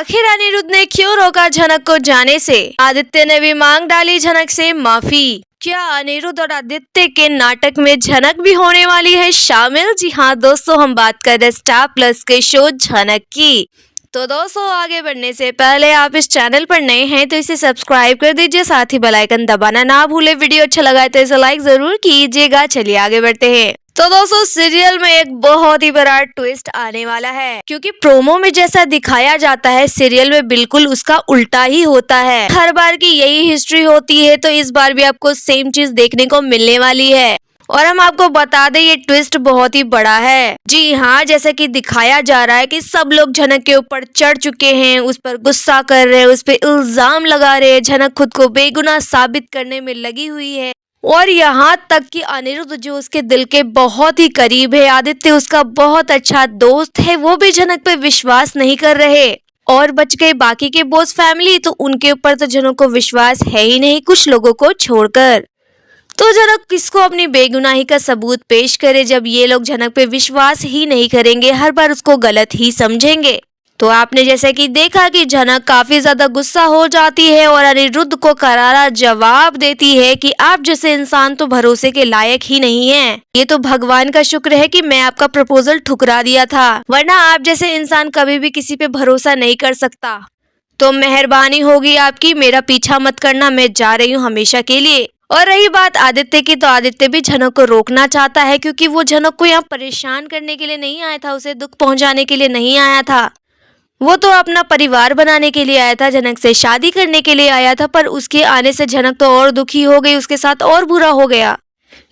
आखिर अनिरुद्ध ने क्यों रोका झनक को जाने से? आदित्य ने भी मांग डाली झनक से माफी। क्या अनिरुद्ध और आदित्य के नाटक में झनक भी होने वाली है शामिल? जी हाँ दोस्तों, हम बात कर रहे हैं स्टार प्लस के शो झनक की। तो दोस्तों, आगे बढ़ने से पहले आप इस चैनल पर नए हैं तो इसे सब्सक्राइब कर दीजिए, साथ ही बेल आइकन दबाना ना भूले। वीडियो अच्छा लगा है तो इसे लाइक जरूर कीजिएगा। चलिए आगे बढ़ते हैं। तो दोस्तों, सीरियल में एक बहुत ही बड़ा ट्विस्ट आने वाला है, क्योंकि प्रोमो में जैसा दिखाया जाता है सीरियल में बिल्कुल उसका उल्टा ही होता है। हर बार की यही हिस्ट्री होती है, तो इस बार भी आपको सेम चीज देखने को मिलने वाली है। और हम आपको बता दें, ये ट्विस्ट बहुत ही बड़ा है। जी हाँ, जैसा कि दिखाया जा रहा है कि सब लोग झनक के ऊपर चढ़ चुके हैं, उस पर गुस्सा कर रहे हैं, उस पर इल्जाम लगा रहे हैं। झनक खुद को बेगुनाह साबित करने में लगी हुई है, और यहाँ तक कि अनिरुद्ध जो उसके दिल के बहुत ही करीब है, आदित्य उसका बहुत अच्छा दोस्त है, वो भी झनक पे विश्वास नहीं कर रहे। और बच गए बाकी के बॉस फैमिली, तो उनके ऊपर तो झनक को विश्वास है ही नहीं, कुछ लोगों को छोड़कर। तो झनक किसको अपनी बेगुनाही का सबूत पेश करे, जब ये लोग झनक पे विश्वास ही नहीं करेंगे, हर बार उसको गलत ही समझेंगे। तो आपने जैसे कि देखा कि झनक काफी ज्यादा गुस्सा हो जाती है और अनिरुद्ध को करारा जवाब देती है कि आप जैसे इंसान तो भरोसे के लायक ही नहीं है। ये तो भगवान का शुक्र है कि मैं आपका प्रपोजल ठुकरा दिया था, वरना आप जैसे इंसान कभी भी किसी पे भरोसा नहीं कर सकता। तो मेहरबानी होगी आपकी, मेरा पीछा मत करना, मैं जा रही हूँ हमेशा के लिए। और रही बात आदित्य की, तो आदित्य भी झनक को रोकना चाहता है, क्योंकि वो झनक को यहाँ परेशान करने के लिए नहीं आया था, उसे दुख पहुंचाने के लिए नहीं आया था। वो तो अपना परिवार बनाने के लिए आया था, झनक से शादी करने के लिए आया था। पर उसके आने से झनक तो और दुखी हो गई, उसके साथ और बुरा हो गया।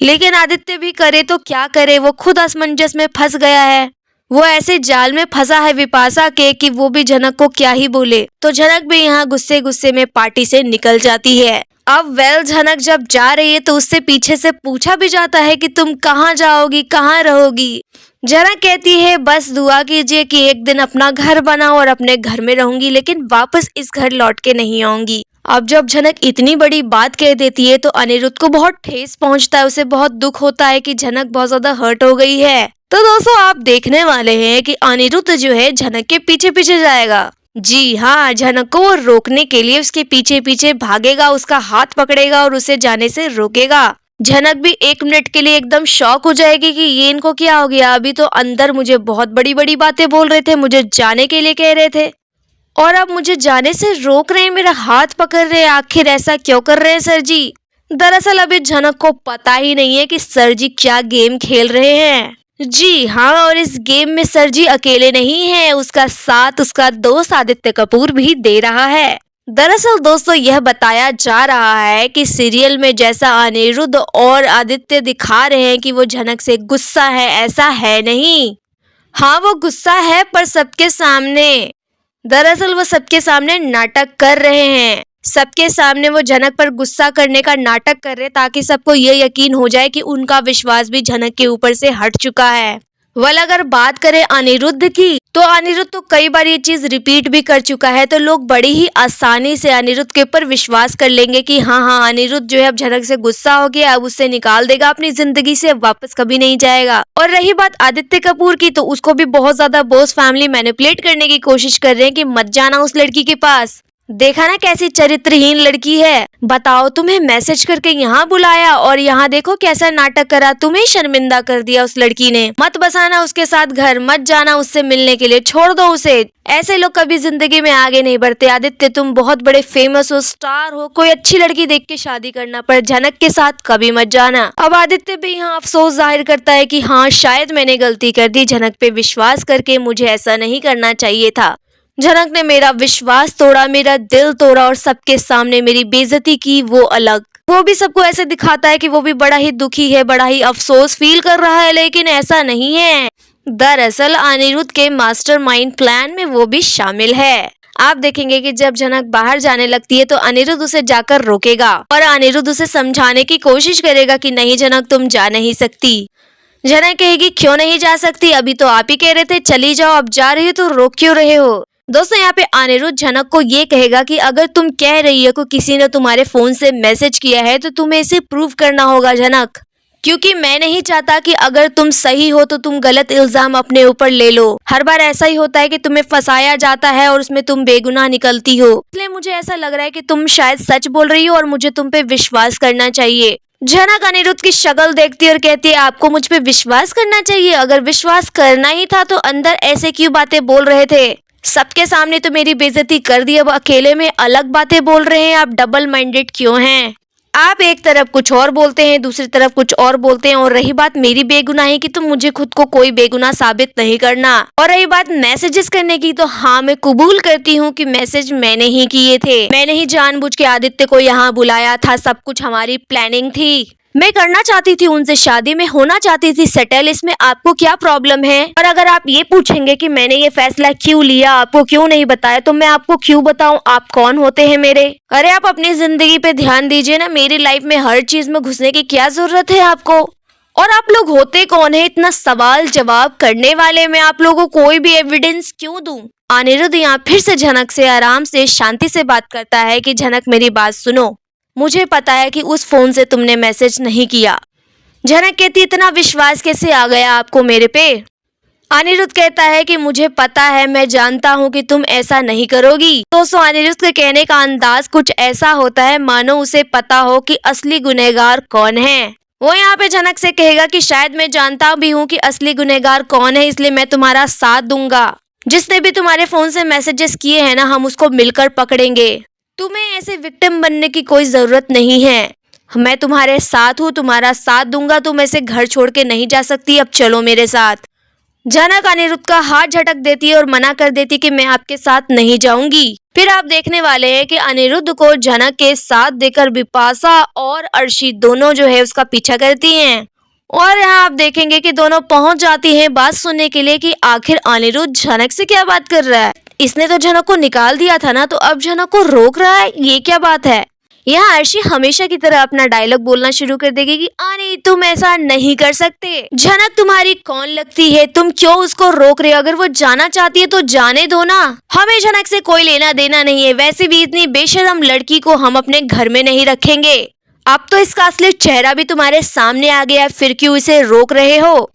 लेकिन आदित्य भी करे तो क्या करे, वो खुद असमंजस में फंस गया है। वो ऐसे जाल में फंसा है विपाशा के कि वो भी झनक को क्या ही बोले। तो झनक भी यहाँ गुस्से गुस्से में पार्टी से निकल जाती है। अब झनक जब जा रही है तो उससे पीछे से पूछा भी जाता है कि तुम कहाँ जाओगी, कहाँ रहोगी। झनक कहती है बस दुआ कीजिए कि एक दिन अपना घर बनाओ और अपने घर में रहूंगी, लेकिन वापस इस घर लौट के नहीं आऊंगी। अब जब झनक इतनी बड़ी बात कह देती है तो अनिरुद्ध को बहुत ठेस पहुंचता है, उसे बहुत दुख होता है कि झनक बहुत ज्यादा हर्ट हो गई है। तो दोस्तों, आप देखने वाले हैं कि अनिरुद्ध जो है झनक के पीछे पीछे जाएगा। जी हाँ, झनक को वो रोकने के लिए उसके पीछे पीछे भागेगा, उसका हाथ पकड़ेगा और उसे जाने से रोकेगा। झनक भी एक मिनट के लिए एकदम शॉक हो जाएगी कि ये इनको क्या हो गया। अभी तो अंदर मुझे बहुत बड़ी बड़ी बातें बोल रहे थे, मुझे जाने के लिए कह रहे थे, और अब मुझे जाने से रोक रहे हैं, मेरा हाथ पकड़ रहे हैं। आखिर ऐसा क्यों कर रहे हैं सर जी? दरअसल अभी झनक को पता ही नहीं है कि सर जी क्या गेम खेल रहे हैं। जी हाँ, और इस गेम में सर जी अकेले नहीं है, उसका साथ उसका दोस्त आदित्य कपूर भी दे रहा है। दरअसल दोस्तों, यह बताया जा रहा है कि सीरियल में जैसा अनिरुद्ध और आदित्य दिखा रहे हैं कि वो झनक से गुस्सा है, ऐसा है नहीं। हाँ, वो गुस्सा है, पर सबके सामने। दरअसल वो सबके सामने नाटक कर रहे हैं, सबके सामने वो झनक पर गुस्सा करने का नाटक कर रहे हैं, ताकि सबको ये यकीन हो जाए कि उनका विश्वास भी झनक के ऊपर से हट चुका है। वल अगर बात करें अनिरुद्ध की, तो अनिरुद्ध तो कई बार ये चीज रिपीट भी कर चुका है, तो लोग बड़ी ही आसानी से अनिरुद्ध के ऊपर विश्वास कर लेंगे कि हाँ, अनिरुद्ध जो है अब झनक से गुस्सा हो गया, अब उससे निकाल देगा अपनी जिंदगी से, वापस कभी नहीं जाएगा। और रही बात आदित्य कपूर की, तो उसको भी बहुत ज्यादा बॉस फैमिली मैनिपुलेट करने की कोशिश कर रहे हैं कि मत जाना उस लड़की के पास। देखा ना कैसी चरित्रहीन लड़की है, बताओ, तुम्हें मैसेज करके यहाँ बुलाया और यहाँ देखो कैसा नाटक करा, तुम्हें शर्मिंदा कर दिया उस लड़की ने। मत बसाना उसके साथ घर, मत जाना उससे मिलने के लिए, छोड़ दो उसे। ऐसे लोग कभी जिंदगी में आगे नहीं बढ़ते। आदित्य, तुम बहुत बड़े फेमस हो, स्टार हो, कोई अच्छी लड़की देख के शादी करना, पर झनक के साथ कभी मत जाना। अब आदित्य भी यहाँ अफसोस जाहिर करता है कि हाँ, शायद मैंने गलती कर दी, झनक पे विश्वास करके मुझे ऐसा नहीं करना चाहिए था। झनक ने मेरा विश्वास तोड़ा, मेरा दिल तोड़ा और सबके सामने मेरी बेइज्जती की, वो अलग। वो भी सबको ऐसे दिखाता है कि वो भी बड़ा ही दुखी है, बड़ा ही अफसोस फील कर रहा है, लेकिन ऐसा नहीं है। दरअसल अनिरुद्ध के मास्टरमाइंड प्लान में वो भी शामिल है। आप देखेंगे कि जब झनक बाहर जाने लगती है तो अनिरुद्ध उसे जाकर रोकेगा और अनिरुद्ध उसे समझाने की कोशिश करेगा कि नहीं झनक, तुम जा नहीं सकती। झनक कहेगी क्यों नहीं जा सकती, अभी तो आप ही कह रहे थे चली जाओ, अब जा रही हो तो रोक क्यों रहे हो। दोस्तों, यहाँ पे अनिरुद्ध झनक को ये कहेगा कि अगर तुम कह रही हो कि किसी ने तुम्हारे फोन से मैसेज किया है तो तुम्हें इसे प्रूव करना होगा झनक। क्योंकि मैं नहीं चाहता कि अगर तुम सही हो तो तुम गलत इल्जाम अपने ऊपर ले लो। हर बार ऐसा ही होता है कि तुम्हें फंसाया जाता है और उसमें तुम बेगुनाह निकलती हो। इसलिए मुझे ऐसा लग रहा है कि तुम शायद सच बोल रही हो और मुझे तुम पे विश्वास करना चाहिए। झनक अनिरुद्ध की शक्ल देखती है और कहती है आपको मुझ पे विश्वास करना चाहिए? अगर विश्वास करना ही था तो अंदर ऐसे क्यों बातें बोल रहे थे? सबके सामने तो मेरी बेइज्जती कर दी, अब अकेले में अलग बातें बोल रहे हैं। आप डबल माइंडेड क्यों हैं? आप एक तरफ कुछ और बोलते हैं, दूसरी तरफ कुछ और बोलते हैं। और रही बात मेरी बेगुनाही की तो मुझे खुद को कोई बेगुनाह साबित नहीं करना। और रही बात मैसेजेस करने की तो हाँ, मैं कबूल करती हूँ कि मैसेज मैंने ही किए थे। मैंने ही जानबूझ के आदित्य को यहाँ बुलाया था, सब कुछ हमारी प्लानिंग थी। मैं करना चाहती थी उनसे शादी, में होना चाहती थी सेटल। इसमें आपको क्या प्रॉब्लम है? और अगर आप ये पूछेंगे कि मैंने ये फैसला क्यों लिया, आपको क्यों नहीं बताया, तो मैं आपको क्यों बताऊं? आप कौन होते हैं मेरे? अरे आप अपनी जिंदगी पे ध्यान दीजिए ना, मेरी लाइफ में हर चीज में घुसने की क्या जरूरत है आपको? और आप लोग होते कौन है इतना सवाल जवाब करने वाले? मैं आप लोगों को कोई भी एविडेंस क्यों दूं? अनिरुद्ध यहाँ फिर से झनक से आराम से शांति से बात करता है कि झनक मेरी बात सुनो, मुझे पता है कि उस फोन से तुमने मैसेज नहीं किया। झनक कहती इतना विश्वास कैसे आ गया आपको मेरे पे? अनिरुद्ध कहता है कि मुझे पता है, मैं जानता हूँ कि तुम ऐसा नहीं करोगी। दोस्तों अनिरुद्ध के कहने का अंदाज कुछ ऐसा होता है मानो उसे पता हो कि असली गुनहगार कौन है। वो यहाँ पे झनक से कहेगा कि शायद मैं जानता भी हूँ कि असली गुनहगार कौन है, इसलिए मैं तुम्हारा साथ दूंगा। जिसने भी तुम्हारे फोन से मैसेजेस किए हैं ना, हम उसको मिलकर पकड़ेंगे। तुम्हें ऐसे विक्टिम बनने की कोई जरूरत नहीं है। मैं तुम्हारे साथ हूँ, तुम्हारा साथ दूंगा। तुम ऐसे घर छोड़ के नहीं जा सकती, अब चलो मेरे साथ। झनक अनिरुद्ध का हाथ झटक देती है और मना कर देती कि मैं आपके साथ नहीं जाऊंगी। फिर आप देखने वाले हैं कि अनिरुद्ध को झनक के साथ देकर बिपाशा और अर्शी दोनों जो है उसका पीछा करती हैं। और यहाँ आप देखेंगे कि दोनों पहुंच जाती हैं बात सुनने के लिए कि आखिर अनिरुद्ध झनक से क्या बात कर रहा है। इसने तो झनक को निकाल दिया था ना, तो अब झनक को रोक रहा है, ये क्या बात है? यहाँ अर्शी हमेशा की तरह अपना डायलॉग बोलना शुरू कर देगी कि नहीं तुम ऐसा नहीं कर सकते। झनक तुम्हारी कौन लगती है? तुम क्यों उसको रोक रहे हो? अगर वो जाना चाहती है तो जाने दो ना, हमें झनक से कोई लेना देना नहीं है। वैसे भी इतनी बेशर्म लड़की को हम अपने घर में नहीं रखेंगे। अब तो इसका असली चेहरा भी तुम्हारे सामने आ गया, फिर क्यों इसे रोक रहे हो?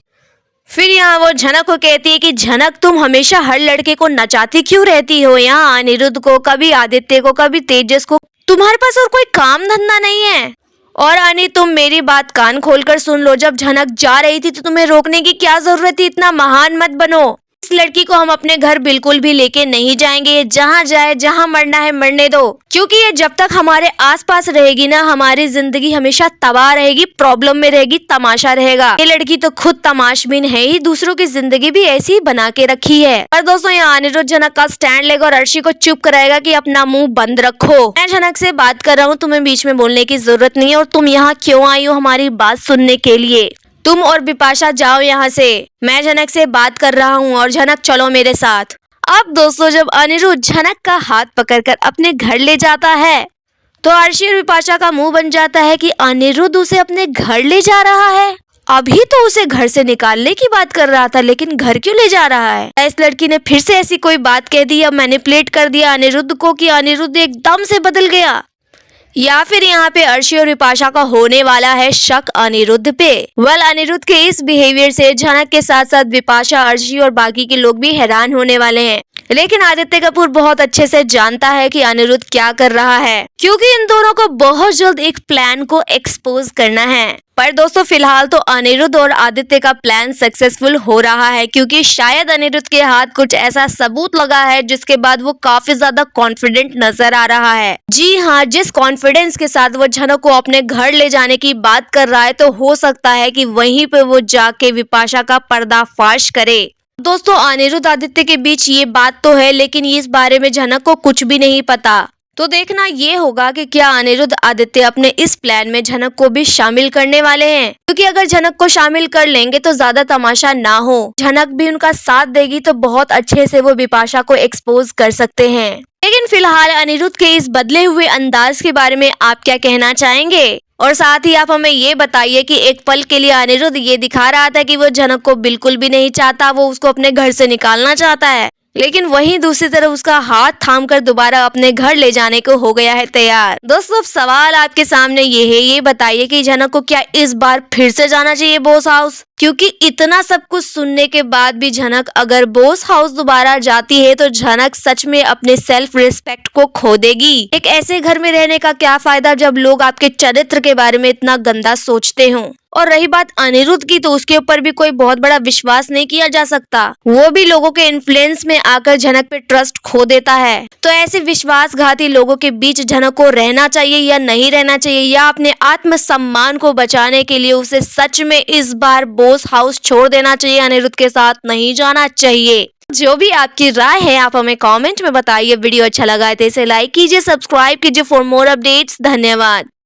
फिर यहाँ वो झनक को कहती है कि झनक तुम हमेशा हर लड़के को नचाती क्यों रहती हो? यहाँ अनिरुद्ध को, कभी आदित्य को, कभी तेजस को। तुम्हारे पास और कोई काम धंधा नहीं है? और अनि तुम मेरी बात कान खोलकर सुन लो, जब झनक जा रही थी तो तुम्हें रोकने की क्या जरूरत थी? इतना महान मत बनो। इस लड़की को हम अपने घर बिल्कुल भी लेके नहीं जाएंगे। ये जहाँ जाए, जहाँ मरना है मरने दो, क्योंकि ये जब तक हमारे आसपास रहेगी ना, हमारी जिंदगी हमेशा तबाह रहेगी, प्रॉब्लम में रहेगी, तमाशा रहेगा। ये लड़की तो खुद तमाशबीन है ही, दूसरों की जिंदगी भी ऐसी ही बना के रखी है। और दोस्तों यहाँ अनिरुद्ध झनक का स्टैंड लेगा और अर्शी को चुप कराएगा कि अपना मुंह बंद रखो। मैं झनक से बात कर रहा हूँ, तुम्हें बीच में बोलने की जरूरत नहीं है। और तुम यहाँ क्यों आई हो हमारी बात सुनने के लिए? तुम और बिपाशा जाओ यहाँ से, मैं झनक से बात कर रहा हूँ। और झनक चलो मेरे साथ। अब दोस्तों जब अनिरुद्ध झनक का हाथ पकड़कर अपने घर ले जाता है तो अर्शी और बिपाशा का मुंह बन जाता है कि अनिरुद्ध उसे अपने घर ले जा रहा है। अभी तो उसे घर से निकालने की बात कर रहा था, लेकिन घर क्यों ले जा रहा है? इस लड़की ने फिर से ऐसी कोई बात कह दी या मैनिपुलेट कर दिया अनिरुद्ध को कि अनिरुद्ध एकदम से बदल गया? या फिर यहाँ पे अर्शी और बिपाशा का होने वाला है शक अनिरुद्ध पे? अनिरुद्ध के इस बिहेवियर से झनक के साथ साथ बिपाशा, अर्शी और बाकी के लोग भी हैरान होने वाले हैं। लेकिन आदित्य कपूर बहुत अच्छे से जानता है कि अनिरुद्ध क्या कर रहा है, क्योंकि इन दोनों को बहुत जल्द एक प्लान को एक्सपोज करना है। पर दोस्तों फिलहाल तो अनिरुद्ध और आदित्य का प्लान सक्सेसफुल हो रहा है, क्योंकि शायद अनिरुद्ध के हाथ कुछ ऐसा सबूत लगा है जिसके बाद वो काफी ज्यादा कॉन्फिडेंट नजर आ रहा है। जी हाँ, जिस कॉन्फिडेंस के साथ वो झनक को अपने घर ले जाने की बात कर रहा है, तो हो सकता है कि वहीं पे वो जाके बिपाशा का पर्दाफाश करे। दोस्तों अनिरुद्ध आदित्य के बीच ये बात तो है, लेकिन इस बारे में झनक को कुछ भी नहीं पता। तो देखना ये होगा कि क्या अनिरुद्ध आदित्य अपने इस प्लान में झनक को भी शामिल करने वाले हैं, क्योंकि अगर झनक को शामिल कर लेंगे तो ज्यादा तमाशा ना हो, झनक भी उनका साथ देगी तो बहुत अच्छे से वो बिपाशा को एक्सपोज कर सकते हैं। लेकिन फिलहाल अनिरुद्ध के इस बदले हुए अंदाज के बारे में आप क्या कहना चाहेंगे? और साथ ही आप हमें ये बताइए कि एक पल के लिए अनिरुद्ध ये दिखा रहा था कि वो झनक को बिल्कुल भी नहीं चाहता, वो उसको अपने घर से निकालना चाहता है, लेकिन वहीं दूसरी तरफ उसका हाथ थामकर दोबारा अपने घर ले जाने को हो गया है तैयार। दोस्तों अब सवाल आपके सामने ये है, ये बताइए कि झनक को क्या इस बार फिर से जाना चाहिए बॉस हाउस? क्योंकि इतना सब कुछ सुनने के बाद भी झनक अगर बॉस हाउस दोबारा जाती है तो झनक सच में अपने सेल्फ रिस्पेक्ट को खो देगी। एक ऐसे घर में रहने का क्या फायदा जब लोग आपके चरित्र के बारे में इतना गंदा सोचते हों। और रही बात अनिरुद्ध की, तो उसके ऊपर भी कोई बहुत बड़ा विश्वास नहीं किया जा सकता। वो भी लोगों के इन्फ्लुएंस में आकर झनक पे ट्रस्ट खो देता है। तो ऐसे विश्वासघाती लोगों के बीच झनक को रहना चाहिए या नहीं रहना चाहिए, या अपने आत्मसम्मान को बचाने के लिए उसे सच में इस बार बॉस हाउस छोड़ देना चाहिए, अनिरुद्ध के साथ नहीं जाना चाहिए? जो भी आपकी राय है आप हमें कमेंट में बताइए। वीडियो अच्छा लगा है तो इसे लाइक कीजिए, सब्सक्राइब कीजिए फॉर मोर अपडेट्स। धन्यवाद।